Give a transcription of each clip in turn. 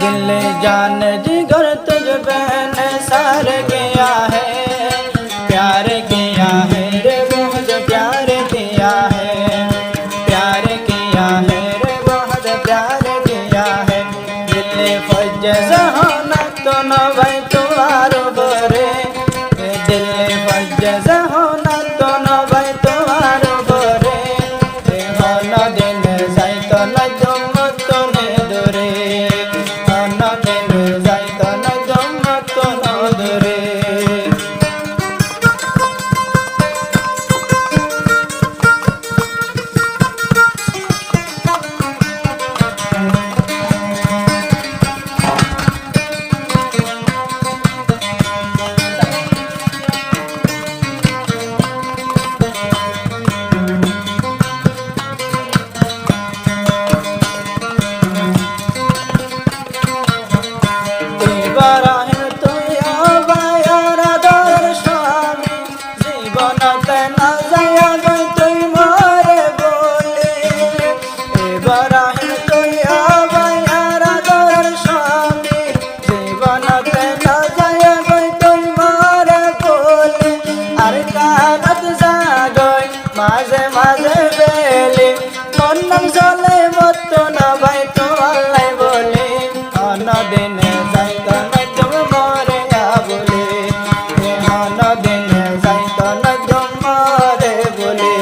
दिल जान जिगर तुझ बहन सार गया है, प्यार किया है रे बहुत प्यार किया है, प्यार किया है रे बहुत प्यार किया है। दिल फज जहाना तो न भाई तुम्हारो बोरे, दिल फज जहाना तो न भाई तुम्हारो बोरे, हन दिन जाई तो न जम तो ने दूरे, हन दिन जाई तो न जम तो न दूरे। ইব্রাহিম তুই অবায়ার আদর স্বামী, জীবনতে না যায়া গই তুই মরে বলে। ইব্রাহিম তুই অবায়ার আদর স্বামী, জীবনতে না যায়া গই তুই মরে বলে। আর কানত জাগই মাঝে মাঝে বেলি, মন নাম চলে মত না ভাই তো আল্লাহ বলে, অন্য দিনে যাইতো না জম মরে বলে, অন্য দিনে যাইতো না জম মরে বলে।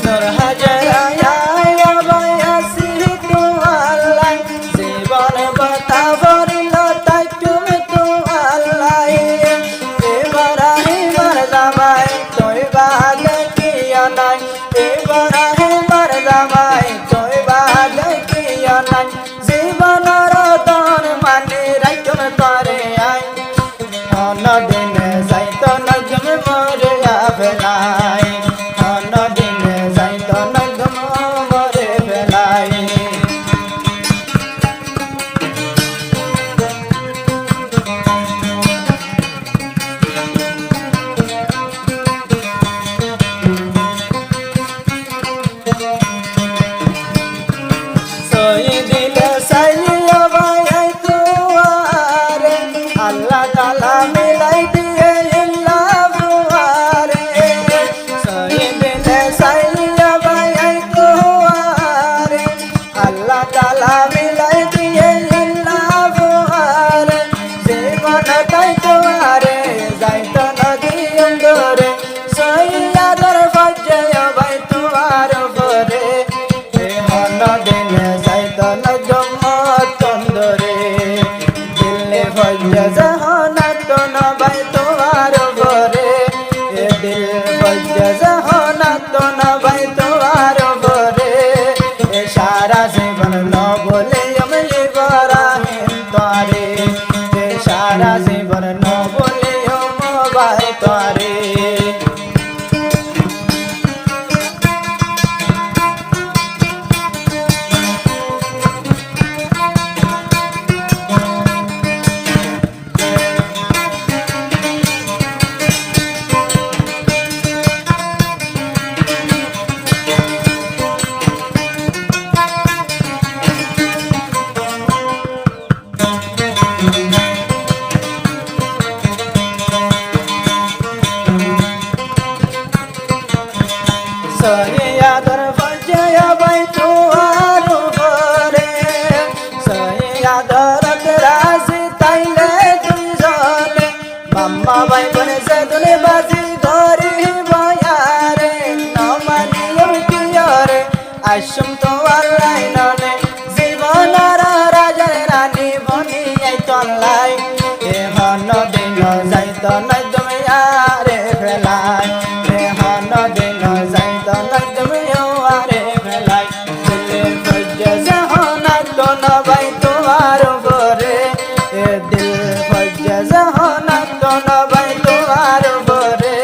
নূর হাজারা ইয়া বায়াসি তো আল্লাহ, জীবন বতা ভরিল তাই তুমি তো আল্লাহ। ইব্রাহিমের জামাই তুই বাদ কিয়া নাই, ইব্রাহিমের জামাই তুই বাদ কিয়া নাই। জীবনের তন মানি রাইতুন তরে আই, অন্য দিনে যাইতো না জমে মরে ফেলাই, অন্য দিনে যাইতো না জম মরে ফেলাই। সই দিলে সাইয়া ভাই তুয়ারে, আল্লাহ তাআলা মিলাই দিয়ে ইল্লাহ বুয়ারে। সই দিলে সাইয়া ভাই তুয়ারে, আল্লাহ তাআলা মিলাই দিয়ে ইল্লাহ বুয়ারে। জীবন তাই তোমারে যাইতো নদী অন্দরে, সইয়াদের ফজে ভাই তোমার বরে, হন দিনে যাইতো না জম্মত অন্দরে। দিল ফজে জাহানা তো না ভাই তোমার বরে, দিল ফজে জাহানা তো না ভাই তোমার বরে। সারা জীবন ন বলে আমি ইব্রাহিম তারে, সারা জীবন ন বলে ভাই তারে। সইয়াদের ফজে ভাই তোমার বরে, সইয়াদের রাজি তাইলে দুইজনে, মাম্মা ভাই বনে সে দুনে বাজি ধরি বয়ারে। নমানিয়ম কিয়রে আইসুম তো আল্লাহ ননে, জীবনার রাজার রানী বনি আইতো আল্লাহ। হন দিন যাইতো না তুমি আরে ফেলাই, হন দিন যাইতো না তুমি আরে ফেলাই। দিল ফজে জাহানা তো না ভাই তোমার বরে, দিল ফজে জাহানা তো না ভাই তোমার বরে।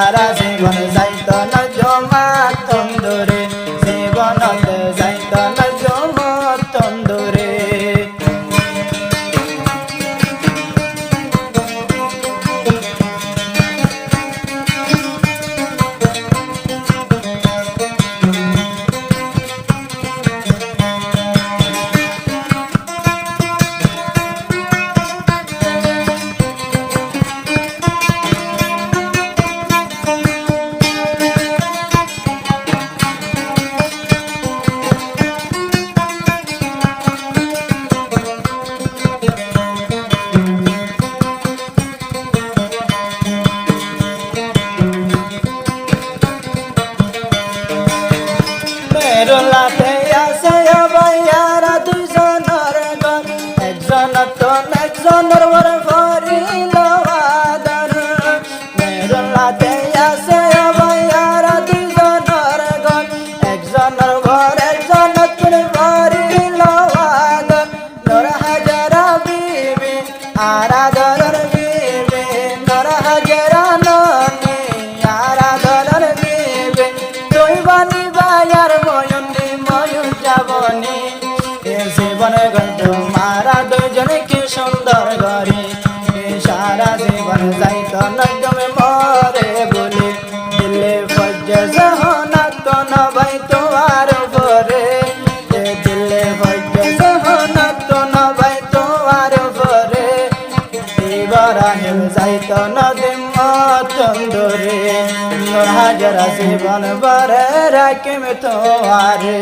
সারা জীবন যাইত না জমা তন্দুরে জীবনত যাইত না জমা তন্দুরে মেরুলাতে আছে ভাইয়ারা দুইজনের ঘর একজনের তো একজনের বর ভরিল আদর মেরুলাতে আছে ভাইয়ারা দুইজনের ঘর একজনের ঘর একজনের তোর ভরিল আদর নর হাজারা বিবি আরাধনার বিবি নর হাজারা ননি আরাধনার বিবি তুই বানি বায়ার ময়ূরী ময়ূর যাবনি এ জীবন গন্ধ মারা দুজনে কি সুন্দর গরি সারা জীবন যাইত নজমে মরে বলে দিলে ফজ জহনাত কোন ভাই তোমার উপরে দিলে ফজ জহনাত কোন ভাই তোমার উপরে ইব্রাহিম যাইত নদী তন্দুরে নূর হাজারা জীবন বরে রাখিম তোমারে।